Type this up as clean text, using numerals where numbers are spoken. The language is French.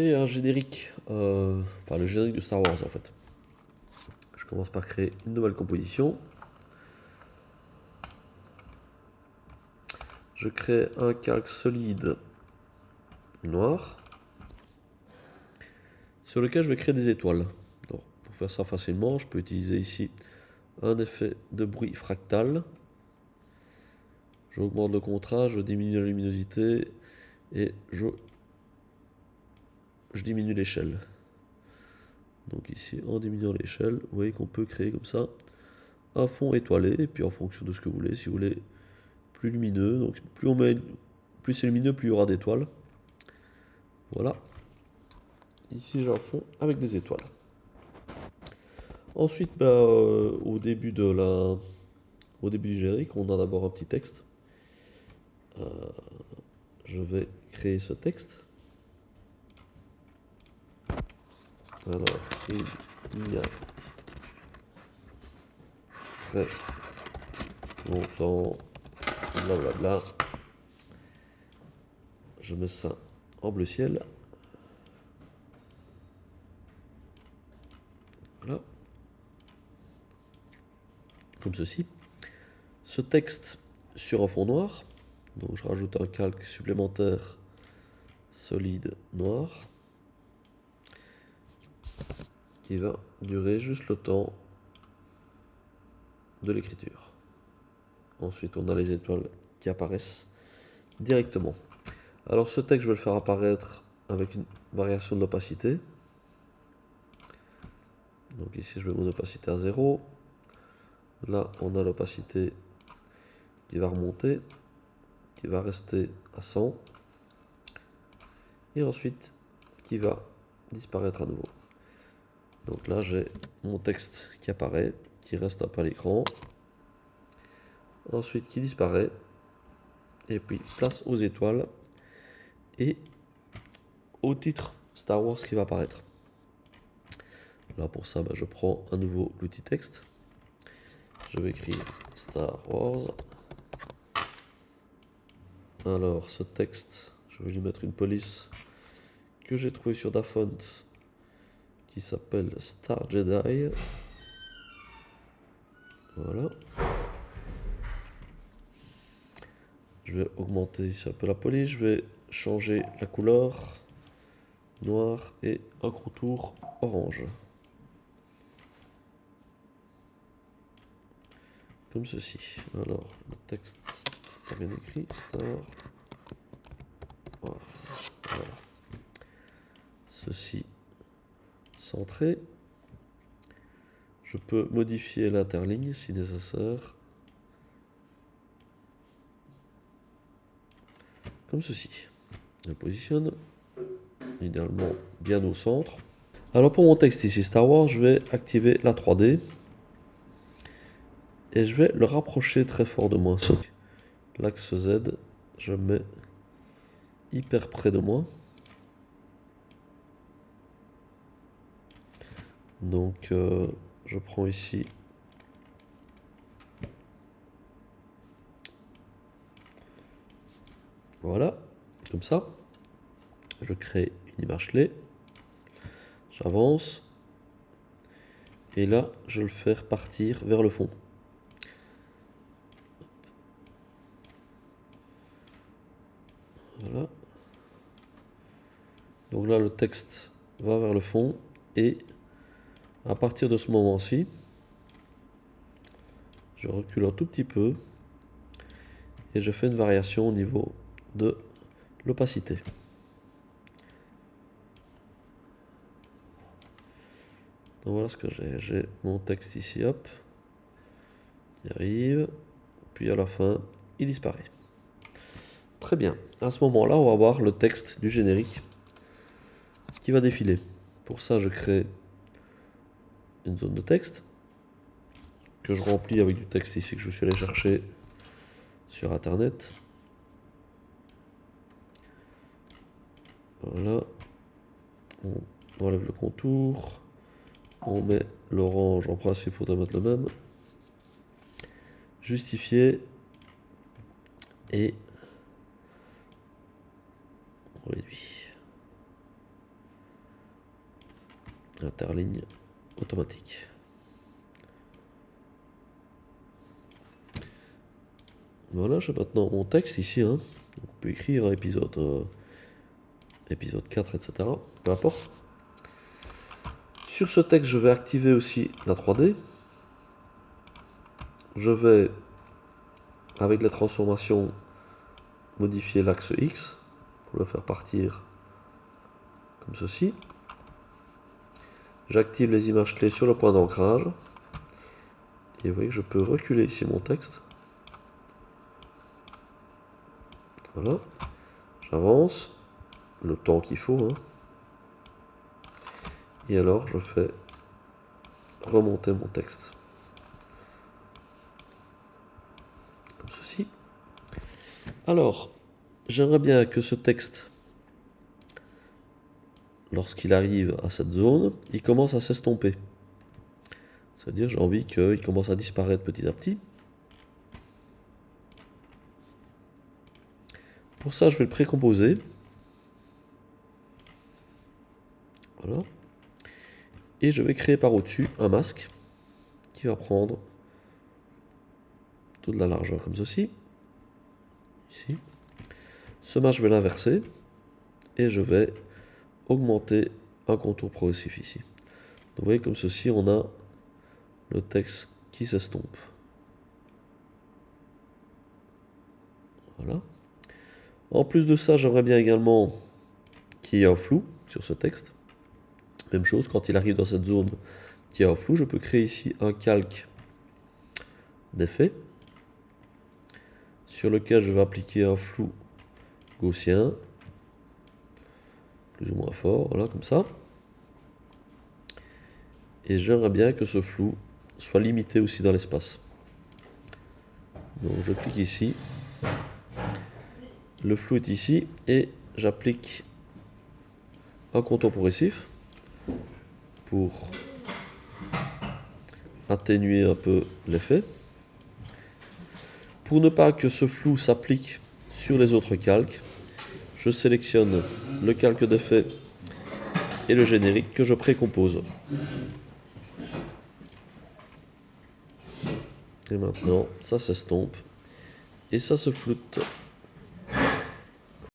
Et un générique, enfin le générique de Star Wars en fait. Je commence par créer une nouvelle composition. Je crée un calque solide noir sur lequel je vais créer des étoiles. Donc, pour faire ça facilement, je peux utiliser ici un effet de bruit fractal. J'augmente le contraste, je diminue la luminosité et je diminue l'échelle. Donc ici, en diminuant l'échelle, vous voyez qu'on peut créer comme ça un fond étoilé, et puis en fonction de ce que vous voulez, si vous voulez plus lumineux, donc plus c'est lumineux, plus il y aura d'étoiles. Voilà. Ici j'ai un fond avec des étoiles. Ensuite, au début du générique, on a d'abord un petit texte. Je vais créer ce texte. Alors, il y a très longtemps, blablabla. Je mets ça en bleu ciel. Voilà. Comme ceci. Ce texte sur un fond noir. Donc je rajoute un calque supplémentaire solide noir qui va durer juste le temps de l'écriture. Ensuite, on a les étoiles qui apparaissent directement. Alors ce texte, je vais le faire apparaître avec une variation de l'opacité. Donc ici, je mets mon opacité à 0. Là, on a l'opacité qui va remonter, qui va rester à 100. Et ensuite, qui va disparaître à nouveau. Donc là, j'ai mon texte qui apparaît, qui reste un peu à l'écran. Ensuite, qui disparaît. Et puis, place aux étoiles. Et au titre Star Wars qui va apparaître. Là, pour ça, je prends à nouveau l'outil texte. Je vais écrire Star Wars. Alors, ce texte, je vais lui mettre une police que j'ai trouvée sur Dafont qui s'appelle Star Jedi. Voilà. Je vais augmenter un peu la police. Je vais changer la couleur noir et un contour orange. Comme ceci. Alors, le texte est bien écrit. Star Wars. Voilà. Ceci centré. Je peux modifier l'interligne si nécessaire. Comme ceci. Je positionne idéalement bien au centre. Alors pour mon texte ici Star Wars, je vais activer la 3D et je vais le rapprocher très fort de moi. L'axe Z, je mets hyper près de moi. Donc je prends ici voilà, comme ça. Je crée une image clé. J'avance. Et là, je le fais repartir vers le fond. Voilà. Donc là, le texte va vers le fond. Et à partir de ce moment-ci, je recule un tout petit peu. Et je fais une variation au niveau de l'opacité. Donc voilà ce que j'ai. J'ai mon texte ici, hop, qui arrive. Puis à la fin, il disparaît. Très bien. À ce moment-là, on va voir le texte du générique qui va défiler. Pour ça, je crée une zone de texte que je remplis avec du texte ici que je suis allé chercher sur internet. Voilà. On enlève le contour. On met l'orange. En principe, il faudrait mettre le même. Justifier. Et on réduit. Interligne automatique. Voilà, j'ai maintenant mon texte ici. On peut écrire épisode 4, etc. Peu importe. Sur ce texte, je vais activer aussi la 3D. Je vais, avec les transformations, modifier l'axe X pour le faire partir comme ceci. J'active les images clés sur le point d'ancrage. Et vous voyez que je peux reculer ici mon texte. Voilà. J'avance le temps qu'il faut. Et alors, je fais remonter mon texte. Comme ceci. Alors, j'aimerais bien que ce texte, lorsqu'il arrive à cette zone, il commence à s'estomper. C'est-à-dire, j'ai envie qu'il commence à disparaître petit à petit. Pour ça, je vais le précomposer. Voilà. Et je vais créer par au-dessus un masque qui va prendre toute la largeur comme ceci. Ici. Ce masque, je vais l'inverser. Et je vais augmenter un contour progressif ici. Donc, vous voyez, comme ceci, on a le texte qui s'estompe. Voilà. En plus de ça, j'aimerais bien également qu'il y ait un flou sur ce texte. Même chose, quand il arrive dans cette zone qui a un flou, je peux créer ici un calque d'effet sur lequel je vais appliquer un flou gaussien, plus ou moins fort, voilà, comme ça. Et j'aimerais bien que ce flou soit limité aussi dans l'espace. Donc je clique ici, le flou est ici, et j'applique un contour progressif pour atténuer un peu l'effet. Pour ne pas que ce flou s'applique sur les autres calques, je sélectionne le calque d'effet et le générique que je précompose. Et maintenant, ça s'estompe et ça se floute.